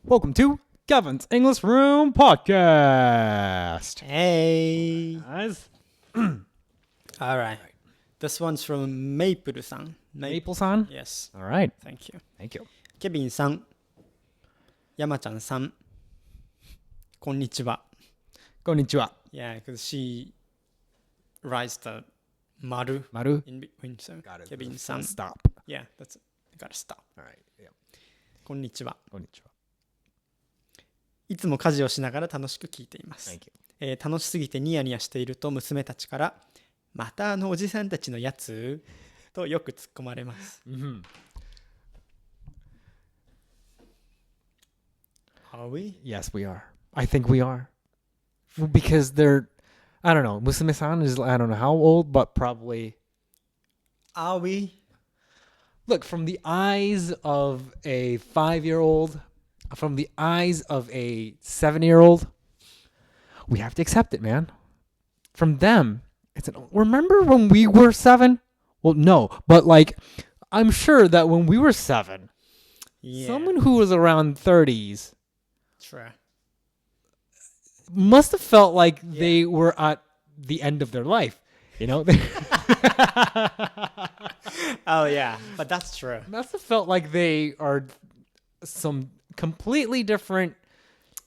Welcome to Kevin's English Room Podcast. Hey. Guys. All right. This one's from Maple-san. Maple-san? Yes. All right. Thank you. Thank you. ケビンさん、山ちゃんさん、こんにちは。Konnichiwa. Yeah, because she writes the maru Maru? in between. So, Got it. ケビンさん。 Stop. Yeah, that's it. You gotta stop. All right. Yeah. こんにちは。 Konnichiwa. いつも家事をしながら楽しく聞いています。Thank you. 楽しすぎてニヤニヤしていると娘たちから、またあのおじさんたちのやつとよく突っ込まれます。Mm-hmm. Are we? Yes, we are. I think we are. Well, because they're, I don't know, Musume-san is, I don't know how old, but probably, Are we? look, from the eyes of a 5-year-old, from the eyes of a 7-year-old, we have to accept it, man. From them, remember when we were 7? Well, no, but like, I'm sure that when we were 7, Yeah. someone who was around 30s True. must have felt like they were at the end of their life, you know? Oh yeah, but that's true. Must have felt like they are some completely different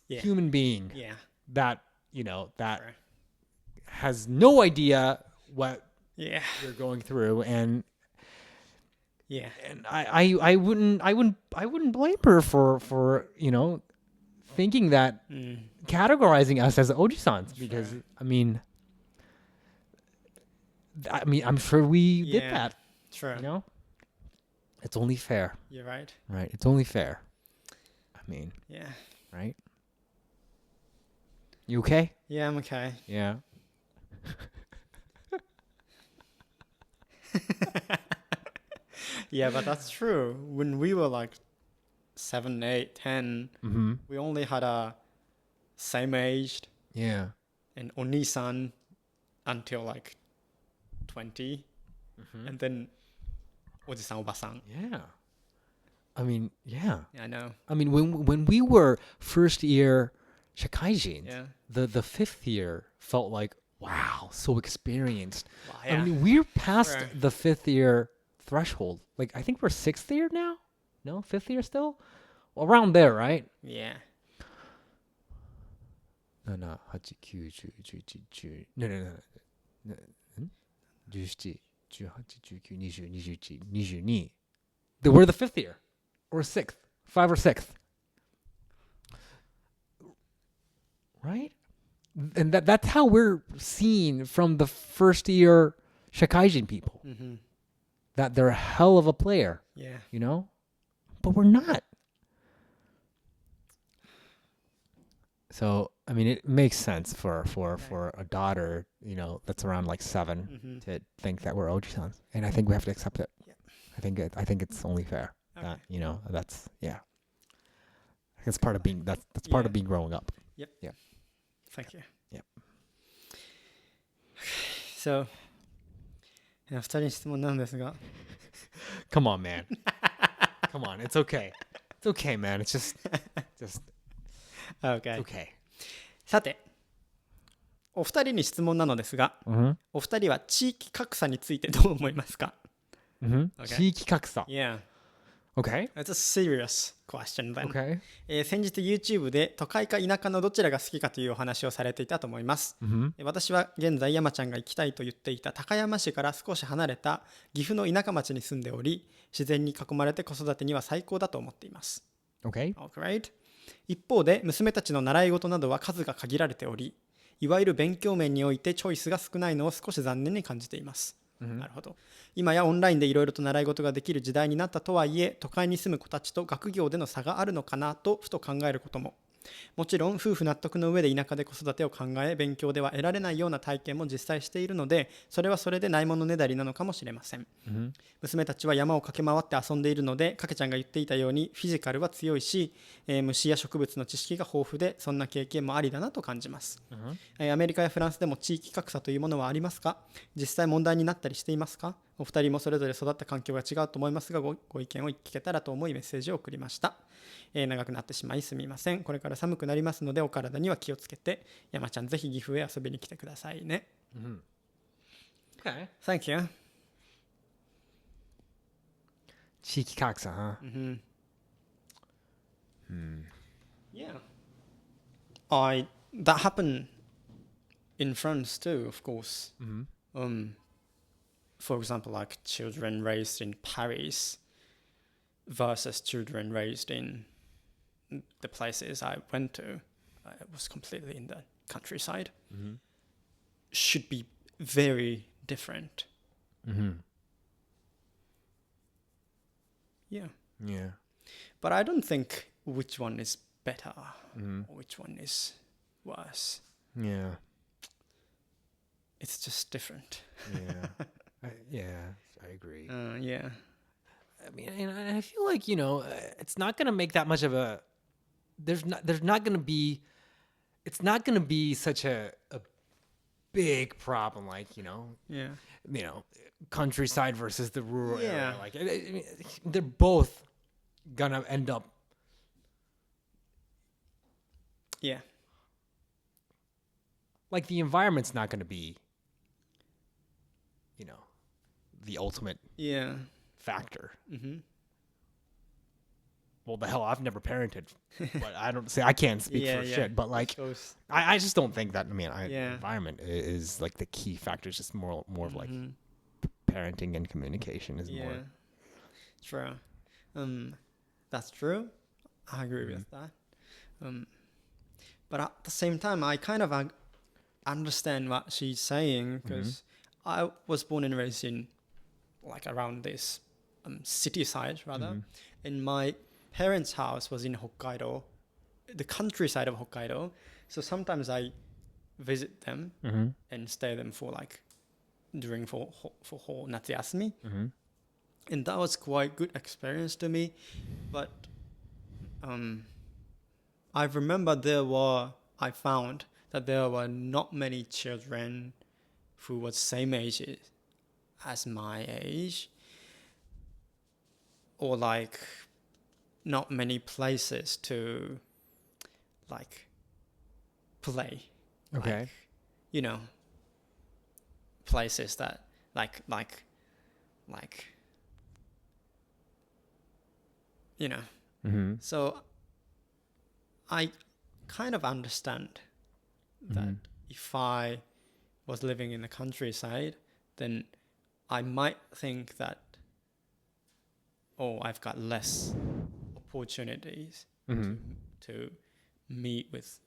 Yeah. human being Yeah. that, you know, that True. has no idea what Yeah. you're going through, and Yeah. I wouldn't blame her for you know, thinking that, categorizing us as oji-sans, because I mean I'm sure we did Yeah. that, True. you know. It's only fair, You're right. right? It's only fair. I mean, Yeah. right? You okay? Yeah, I'm okay. Yeah. Yeah, but that's true. When we were like 7, 8, 10, Mm-hmm. we only had a same aged Yeah. and Oni-san until like 20, and then Oji-san, Oba-san. Yeah. I mean, yeah. Yeah, I know. I mean, when we were first year shakaijins, Yeah. the fifth year felt like, wow, so experienced. Wow, I yeah. mean, we're past Right. the fifth year threshold. Like, I think we're sixth year now. No, fifth year still. Well, around there, right? Yeah. 7、8、9、10、11、10。No, no, no, no. 17、18、19、20、21、22. We're the fifth year. Or sixth. 5 or sixth. Right? And that's how we're seen from the first year Shakaijin people. Mm-hmm. That they're a hell of a player, Yeah. you know? But we're not. So, I mean, it makes sense for a daughter, you know, that's around like 7 Mm-hmm. to think that we're oji-sans. And I think we have to accept it. Yeah. I think it's only fair. Okay. That, you know, that's, yeah. It's part of being, that's part Yeah. of being growing up. Thank you. Yep. So, 2人に質問なんですが、 Come on, man. Come on. It's okay. It's okay, man. It's just Okay. okay. さて、お二人に質問なのですが、 Mm-hmm. お二人は地域格差についてどう思いますか？ Mm-hmm. Okay. 地域格差. Yeah, Okay. that's a serious question then. Okay. 先日 YouTube で都会か田舎のどちらが好きかというお話をされていたと思います。 Mm-hmm. 私は現在山ちゃんが行きたいと言っていた高山市から少し離れた岐阜の田舎町に住んでおり、自然に囲まれて子育てには最高だと思っています。 Okay. Alright. 一方で娘たちの習い事などは数が限られており、いわゆる勉強面においてチョイスが少ないのを少し残念に感じています。なるほど。今やオンラインでいろいろと習い事ができる時代になったとはいえ、都会に住む子たちと学業での差があるのかなとふと考えることも。もちろん夫婦納得の上で田舎で子育てを考え、勉強では得られないような体験も実際しているので、それはそれでないものねだりなのかもしれません。Mm-hmm. 娘たちは山を駆け回って遊んでいるので、かけちゃんが言っていたようにフィジカルは強いし、虫や植物の知識が豊富で、そんな経験もありだなと感じます。Mm-hmm. アメリカやフランスでも地域格差というものはありますか？実際問題になったりしていますか？お二人もそれぞれ育った環境が違うと思いますが、ご意見を聞けたらと思いメッセージを送りました。長くなってしまいすみません。これから寒くなりますのでお体には気をつけて、山ちゃんぜひ岐阜へ遊びに来てくださいね。Okay. Thank you. Cheeky cocksa, huh? Yeah. That happened in France too, of course. For example, like children raised in Paris versus children raised in the places I went to. It was completely in the countryside. Should be very different. Yeah. Yeah. But I don't think which one is better or which one is worse. Yeah. It's just different. Yeah. I agree. Yeah. I mean, and I feel like, it's not going to make that much of a, there's not going to be, it's not going to be such a big problem, like, Yeah. Countryside versus the rural Yeah. area. Like, they're both going to end up. Yeah. Like, the environment's not going to be, the ultimate Yeah. factor. Well, the hell, I've never parented, but I can't speak for shit. But like, I just don't think that. I mean, environment is like the key factor. It's just more of like parenting and communication is more. True. That's true. I agree with that. But at the same time, I kind of understand what she's saying because I was born and raised in like around this city side rather, and my parents' house was in Hokkaido, the countryside of Hokkaido. So sometimes I visit them and stay them for like during for whole natsuyasumi, and that was quite good experience to me. But I remember I found that there were not many children who was same age as my age, or like not many places to like play. Okay. Like, places that like So I kind of understand that if I was living in the countryside, then I might think that, I've got less opportunities to meet with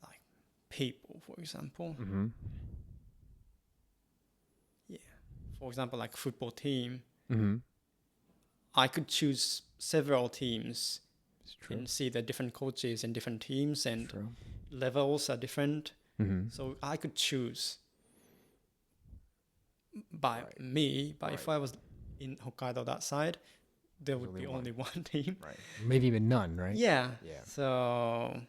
like people, for example. Yeah. For example, like football team, I could choose several teams and see the different coaches and different teams and levels are different. So I could choose if I was in Hokkaido that side, there would be only one team. Right. Maybe even none, right? Yeah. So,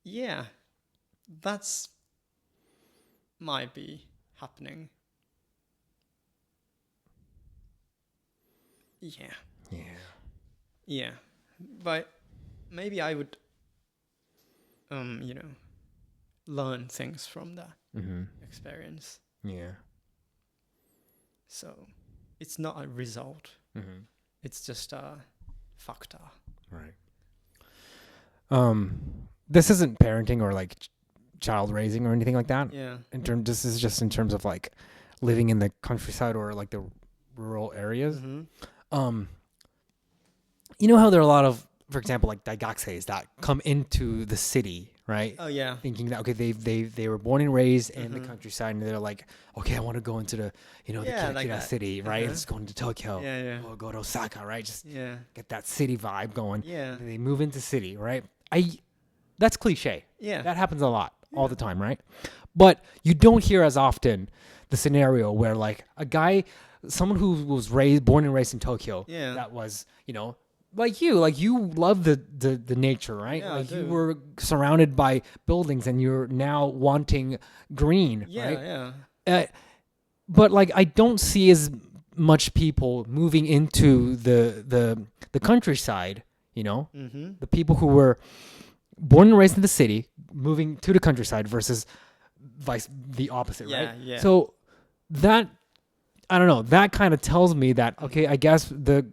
yeah, that's might be happening. Yeah. But maybe I would, learn things from that experience. Yeah. So it's not a result. It's just a factor. Right. This isn't parenting or like child raising or anything like that. Yeah. This is just in terms of like living in the countryside or like the rural areas. You know how there are a lot of, for example, like daigakuseis that come into the city, right? Oh yeah. Thinking that they were born and raised in the countryside, and they're like, okay, I want to go into the the Kira city, right? Let's go into Tokyo. Or go to Osaka, right? Just get that city vibe going. Yeah. And they move into city, right? That's cliche. Yeah. That happens a lot, all the time, right? But you don't hear as often the scenario where like someone who was born and raised in Tokyo, that was, like you love the nature, right? Yeah, like you were surrounded by buildings and you're now wanting green, right? Yeah. but like I don't see as much people moving into the countryside, you know, the people who were born and raised in the city moving to the countryside versus the opposite, Yeah, right? yeah. So that, I don't know, that kind of tells me that, okay, I guess the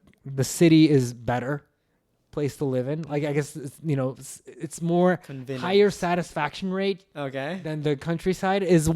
city is better place to live in. Like I guess it's, you know, it's more Convenient. higher satisfaction rate Okay. than the countryside is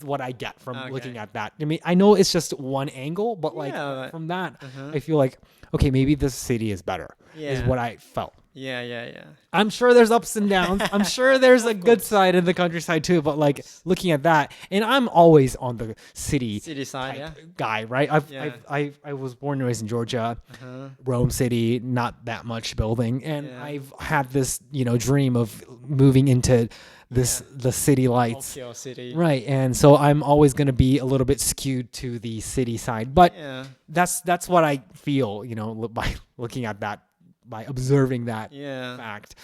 what I get from Okay. looking at that. I mean, I know it's just one angle, but like Yeah, but- from that, I feel like, okay, maybe the city is better. Is Yeah. what I felt. Yeah. I'm sure there's ups and downs. I'm sure there's a good side in the countryside too. But like looking at that, and I'm always on the city side, yeah. guy, right? Yeah. I was born and raised in Georgia, Uh-huh. Rome City, not that much building, and Yeah. I've had this, you know, dream of moving into this the city lights, Tokyo City. right? And so I'm always going to be a little bit skewed to the city side, but Yeah. that's what I feel, you know, by looking at that, by observing that Yeah. fact.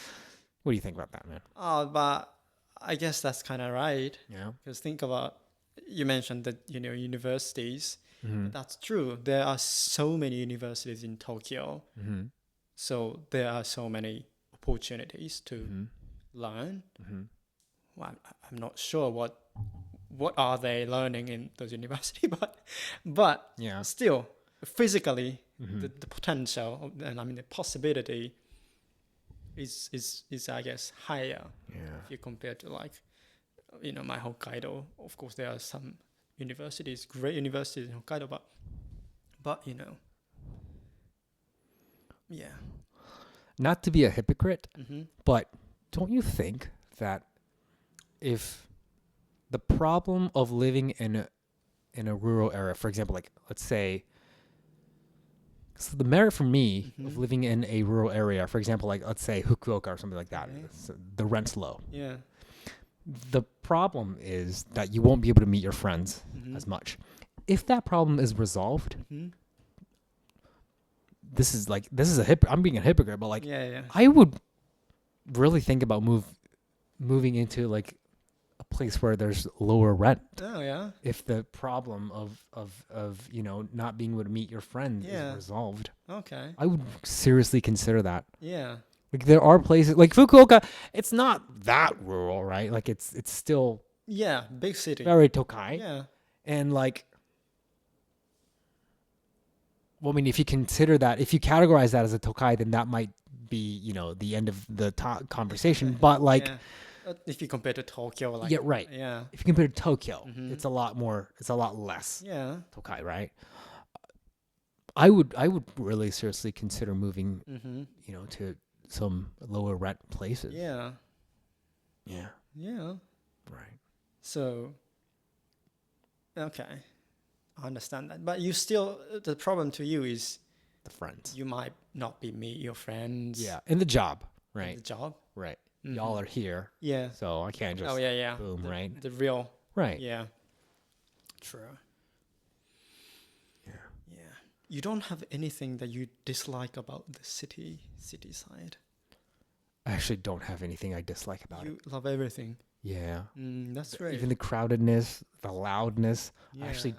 What do you think about that, man? Oh, but I guess that's kind of right. Yeah. Because think about, you mentioned that, you know, universities. Mm-hmm. That's true. There are so many universities in Tokyo. Mm-hmm. So there are so many opportunities to Mm-hmm. learn. Mm-hmm. Well, I'm not sure what are they learning in those universities, but Yeah. still, physically, Mm-hmm. the potential and I mean the possibility is I guess higher Yeah. if you compare to, like, you know, my Hokkaido. Of course, there are some universities, great universities in Hokkaido, but you know, yeah. Not to be a hypocrite, Mm-hmm. but don't you think that if the problem of living in a rural area, for example, like let's say, so the merit for me of Mhm. living in a rural area, for example, like let's say Fukuoka or something like that, Okay. so the rent's low. Yeah. The problem is that you won't be able to meet your friends Mm-hmm. as much. If that problem is resolved, Mm-hmm. this is I'm being a hypocrite, but like Yeah. I would really think about moving into like a place where there's lower rent. Oh yeah. If the problem of you know not being able to meet your friends Yeah. is resolved, Okay. I would seriously consider that. Yeah. Like there are places like Fukuoka, it's not that rural, right? Like it's still Yeah. Big city. very Tokai, Yeah. and like, well, I mean, if you categorize that as a Tokai, then that might be, you know, the end of the conversation. But like, Yeah. If you compare to Tokyo, like, yeah, right. Yeah. If you compare to Tokyo, Mhm. it's a lot less Yeah. Tokai, right? I would really seriously consider moving, Mm-hmm. you know, to some lower rent places. Yeah. Yeah. Yeah. Right. So, okay, I understand that. But you still, the problem to you is The friends. you might not be meet your friends. Yeah. And the job, at right? The job. Right. Mhm. Y'all are here, Yeah. so I can't just Oh yeah. boom, right? The real. Right. Yeah. True. Yeah. Yeah. You don't have anything that you dislike about the city side. I actually don't have anything I dislike about it. You love everything. Yeah. That's great. Even the crowdedness, the loudness, yeah. I actually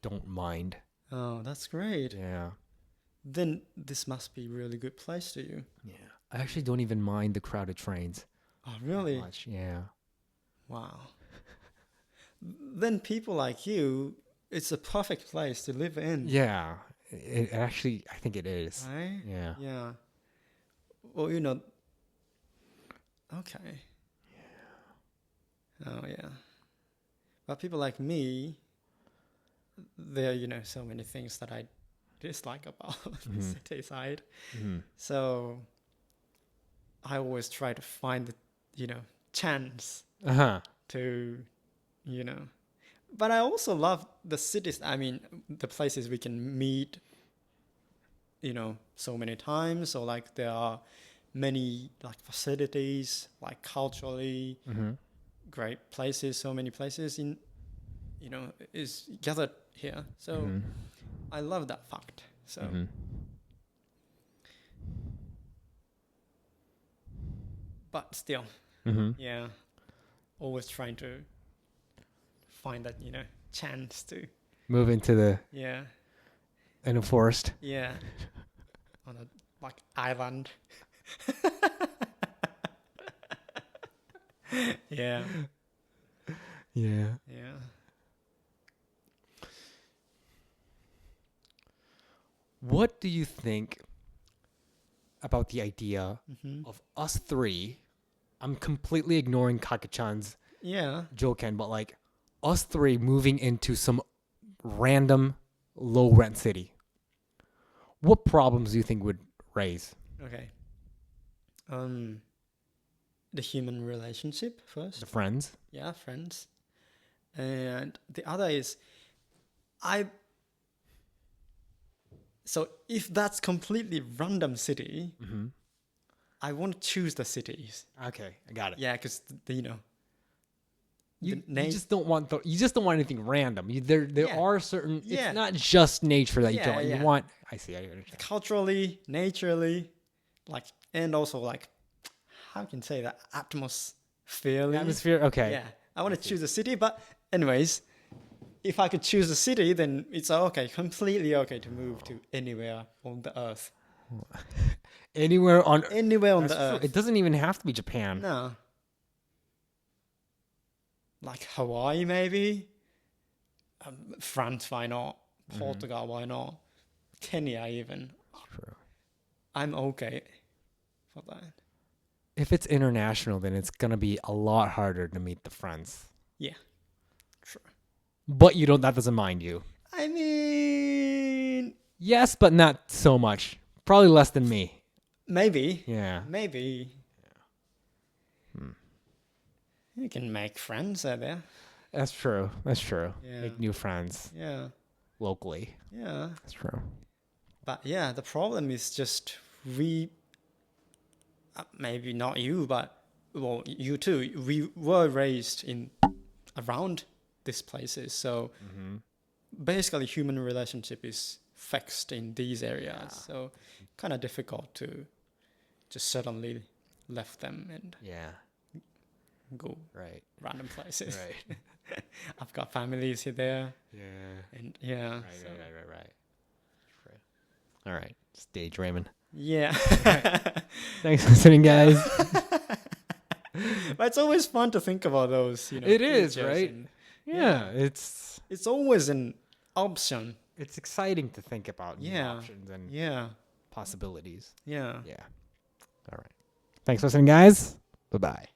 don't mind. Oh, that's great. Yeah. Then this must be a really good place to you. Yeah. I actually don't even mind the crowded trains Oh, that really? much. Yeah. Wow. Then people like you, it's a perfect place to live in. Yeah. It actually, I think it is. Right? Yeah. Yeah. Well, you know. Okay. Oh, yeah. But people like me, there are, you know, so many things that I dislike about the city side. Mm-hmm. So I always try to find the, you know, chance Uh-huh. to, you know. But I also love the cities. I mean, the places we can meet, you know, so many times. So like there are many like facilities, like culturally Mm-hmm. great places. So many places in, you know, is gathered here. So Mm-hmm. I love that fact. So Mm-hmm. but still, Mm-hmm. yeah, always trying to find that, you know, chance to Move into the Yeah. in a forest. Yeah. On a like island. Yeah. Yeah. Yeah. What do you think about the idea of us three? I'm completely ignoring Kaka-chan's Yeah. Joken, but like us three moving into some random low rent city. What problems do you think would raise? Okay. The human relationship first. The friends? Yeah, friends. And the other is I so if that's completely random city, I won't choose the cities. Okay, I got it. Yeah, because you know You na- just don't want you just don't want anything random. There Yeah. are certain. Yeah. It's not just nature that you Yeah, don't. yeah. You want. I see. I understand. culturally, naturally, like, and also like, how can you say that, atmospherely. Atmosphere. Okay. Yeah, I want to choose a city, but anyways, if I could choose a city, then it's okay, completely okay to move to anywhere on the earth. Anywhere on. Anywhere on That's the true. earth. It doesn't even have to be Japan. No. Like Hawaii, maybe. France, why not? Portugal, why not? Kenya, even. True. I'm okay for that. If it's international, then it's gonna be a lot harder to meet the friends. Yeah. True. But you don't. That doesn't mind you. I mean, Yes, but not so much. Probably less than me. maybe. Yeah. Maybe. You can make friends out there. That's true. That's true. Yeah. Make new friends Yeah. locally. Yeah. That's true. But yeah, the problem is just maybe not you, but well, you too. We were raised in around these places, so basically, human relationship is fixed in these areas. So kind of difficult to just suddenly left them and Yeah. go Right. random places. Right. I've got families here there, Yeah. and yeah, Right. so- Right. All right. Stage Raymond. yeah. Thanks for listening, guys. But it's always fun to think about those. You know, It is, futures, right? and Yeah. it's always an option. It's exciting to think about new Yeah. options and Yeah, possibilities. yeah. Yeah. All right. Thanks for listening, guys. Bye-bye.